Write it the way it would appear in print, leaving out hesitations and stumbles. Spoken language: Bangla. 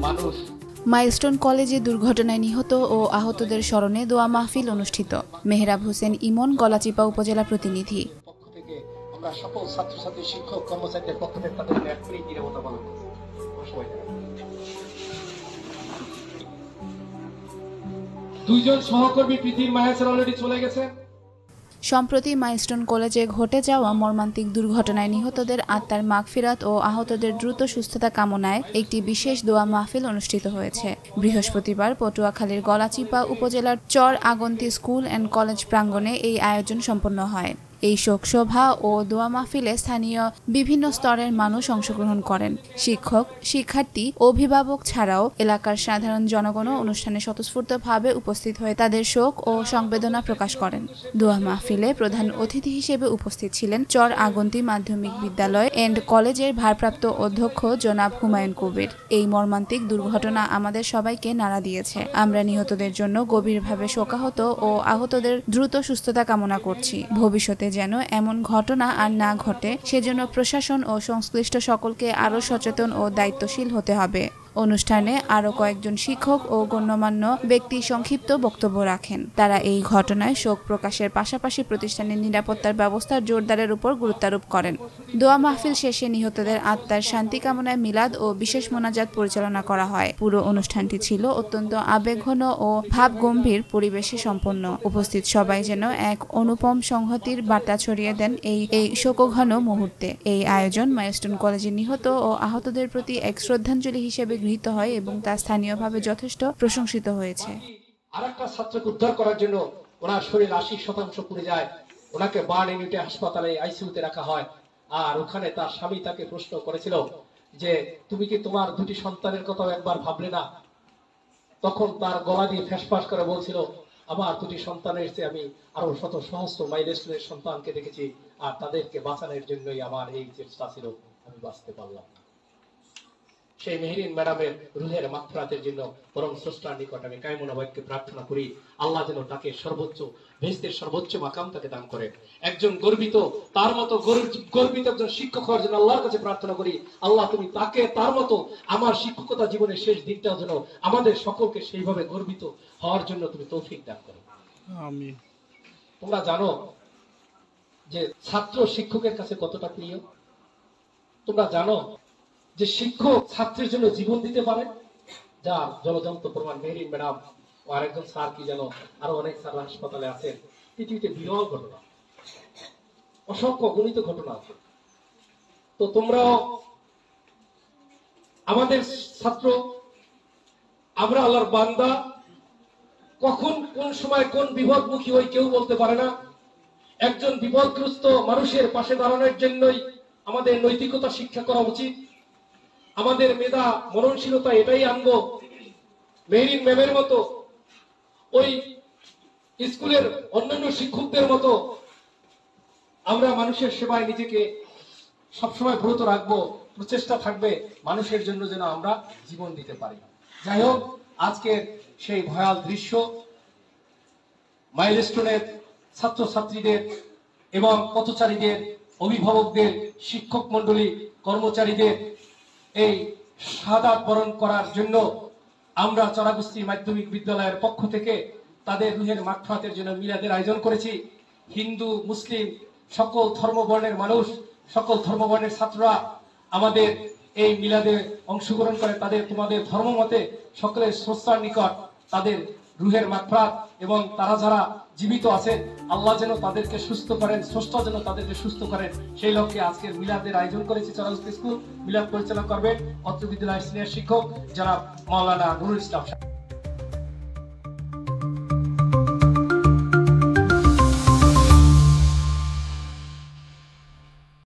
মানুষ। মাইলস্টোন কলেজে দুর্ঘটনায় নিহত ও আহতদের স্মরণে দোয়া মাহফিল অনুষ্ঠিত। মেহরাব হোসেন ইমন, গলাচিপা উপজেলা প্রতিনিধি। পক্ষ থেকে আমরা সকল ছাত্রছাত্রী, শিক্ষক, কর্মচারীদের পক্ষ থেকে তাদের এক মিনিট নিরাপত্তা পালন করব। দুইজন সহকর্মী পৃথিবীর মায়াচার অলরেডি চলে গেছে। সম্প্রতি মাইলস্টোন কলেজে ঘটে যাওয়া মর্মান্তিক দুর্ঘটনায় নিহতদের আত্মার মাগফিরাত ও আহতদের দ্রুত সুস্থতা কামনায় একটি বিশেষ দোয়া মাহফিল অনুষ্ঠিত হয়েছে। বৃহস্পতিবার পটুয়াখালীর গলাচিপা উপজেলার চর আগন্তি স্কুল অ্যান্ড কলেজ প্রাঙ্গণে এই আয়োজন সম্পন্ন হয়। এই শোকসভা ও দোয়া মাহফিলে স্থানীয় বিভিন্ন স্তরের মানুষ অংশগ্রহণ করেন। শিক্ষক, শিক্ষার্থী, অভিভাবক ছাড়াও এলাকার সাধারণ জনগণও অনুষ্ঠানে স্বতঃস্ফূর্তভাবে উপস্থিত হয়ে তাদের শোক ও সংবেদনা প্রকাশ করেন। দোয়া মাহফিলে প্রধান অতিথি হিসেবে উপস্থিত ছিলেন চর আগন্তি মাধ্যমিক বিদ্যালয় এন্ড কলেজের ভারপ্রাপ্ত অধ্যক্ষ জনাব হুমায়ুন কবির। এই মর্মান্তিক দুর্ঘটনা আমাদের সবাইকে নাড়া দিয়েছে। আমরা নিহতদের জন্য গভীরভাবে শোকাহত ও আহতদের দ্রুত সুস্থতা কামনা করছি। ভবিষ্যতে যেন এমন ঘটনা আর না ঘটে সেজন্য প্রশাসন ও সংশ্লিষ্ট সকলকে আরও সচেতন ও দায়িত্বশীল হতে হবে। অনুষ্ঠানে আরও কয়েকজন শিক্ষক ও গণ্যমান্য ব্যক্তি সংক্ষিপ্ত বক্তব্য রাখেন। তারা এই ঘটনায় শোক প্রকাশের পাশাপাশি প্রতিষ্ঠানের নিরাপত্তার ব্যবস্থার জোরদারের উপর গুরুত্বারোপ করেন। দোয়া মাহফিল শেষে নিহতদের আত্মার শান্তি কামনায় মিলাদ ও বিশেষ মোনাজাত পরিচালনা করা হয়। পুরো অনুষ্ঠানটি ছিল অত্যন্ত আবেগঘন ও ভাবগম্ভীর পরিবেশে সম্পন্ন। উপস্থিত সবাই যেন এক অনুপম সংহতির বার্তা ছড়িয়ে দেন এই শোকঘন মুহূর্তে। এই আয়োজন মাইলস্টোন কলেজে নিহত ও আহতদের প্রতি এক শ্রদ্ধাঞ্জলি হিসেবে গৃহীত হয় এবং তা স্থানীয়ভাবে যথেষ্ট প্রশংসিত হয়েছে। আরেকটা ছাত্রকে উদ্ধার করার জন্য ওনার শরীর 80% পুড়ে যায়। ওনাকে বার্ন ইউনিটে হাসপাতালে আইসিইউতে রাখা হয়। আর ওখানে তার স্বামী তাকে প্রশ্ন করেছিল যে তুমি কি তোমার দুটি সন্তানের কথাও একবার ভাবলে না? তখন তার গলা দিয়ে ফ্যাসফাস করে বলছিল, আমার দুটি সন্তানের চেয়ে আমি আরো শত সহস্র মাইলস্টোনের সন্তানকে দেখেছি, আর তাদেরকে বাঁচানোর জন্যই আমার এই চেষ্টা ছিল, আমি বাঁচতে পারলাম। সেই মেহেরিন ম্যাডামের রুহের মাগফিরাতের জন্য পরম স্রষ্টার নিকট আমি কায়মনোবাক্যে প্রার্থনা করি, আল্লাহ যেন তাকে সর্বোচ্চ বেহেশতের সর্বোচ্চ মাকাম তাকে দান করেন। একজন গর্বিত, তার মতো গর্বিত একজন শিক্ষক হওয়ার জন্য আল্লাহর কাছে প্রার্থনা করি, আল্লাহ তুমি তাকে তার মতো আমার শিক্ষকতা জীবনের শেষ দিনটা যেন আমাদের সকলকে সেইভাবে গর্বিত হওয়ার জন্য তুমি তৌফিক দান করো। আমিন। তোমরা জানো যে ছাত্র শিক্ষকের কাছে কতটা প্রিয়? তোমরা জানো যে শিক্ষক ছাত্রের জন্য জীবন দিতে পারে, যার জলজন্ত প্রমাণ মেহেরিন ম্যাডাম ও আরেকজন স্যার কি যেন আরো অনেক স্যার হাসপাতালে আছেন। পৃথিবীতে বিরল ঘটনা, অসংখ্য গণিত ঘটনা আছে। তো তোমরাও আমাদের ছাত্র, আমরা আল্লাহর বান্দা, কখন কোন সময় কোন বিপদমুখী হই কেউ বলতে পারে না। একজন বিপদগ্রস্ত মানুষের পাশে দাঁড়ানোর জন্যই আমাদের নৈতিকতা শিক্ষা করা উচিত। আমাদের মেধা মননশীলতা এটাই আনবো মেহেরিন ম্যামের মতো, ওই স্কুলের অন্যান্য শিক্ষকদের মতো আমরা মানুষের সেবায় নিজেকে সবসময় ব্রত রাখবো। প্রচেষ্টা থাকবে মানুষের জন্য যেন আমরা জীবন দিতে পারি। যাই হোক, আজকের সেই ভয়াল দৃশ্য মাইলস্টোনের ছাত্রছাত্রীদের এবং পথচারীদের, অভিভাবকদের, শিক্ষক মন্ডলী, কর্মচারীদের এই শাহাদাত বরণ করার জন্য আমরা চরাগুস্তি মাধ্যমিক বিদ্যালয়ের পক্ষ থেকে তাদের রুহের মাগফিরাতের জন্য মিলাদের আয়োজন করেছি। হিন্দু, মুসলিম, সকল ধর্মবর্ণের মানুষ, সকল ধর্মবর্ণের ছাত্ররা আমাদের এই মিলাদে অংশগ্রহণ করে তোমাদের ধর্ম মতে সকলের স্রষ্টার নিকট তাদের রুহের মাগফিরাত এবং তারা যারা জীবিত আছেন আল্লাহ যেন তাদেরকে সুস্থ করেন, স্রষ্টা যেন তাদেরকে সুস্থ করেন, সেই লক্ষ্যে আজকের মিলাদের আয়োজন করেছি। চরাগুস্তি স্কুল মিলাদ পরিচালনা করবেন অত্র বিদ্যালয়ের সিনিয়র শিক্ষক জনাব মাওলানা নুরুল ইসলাম।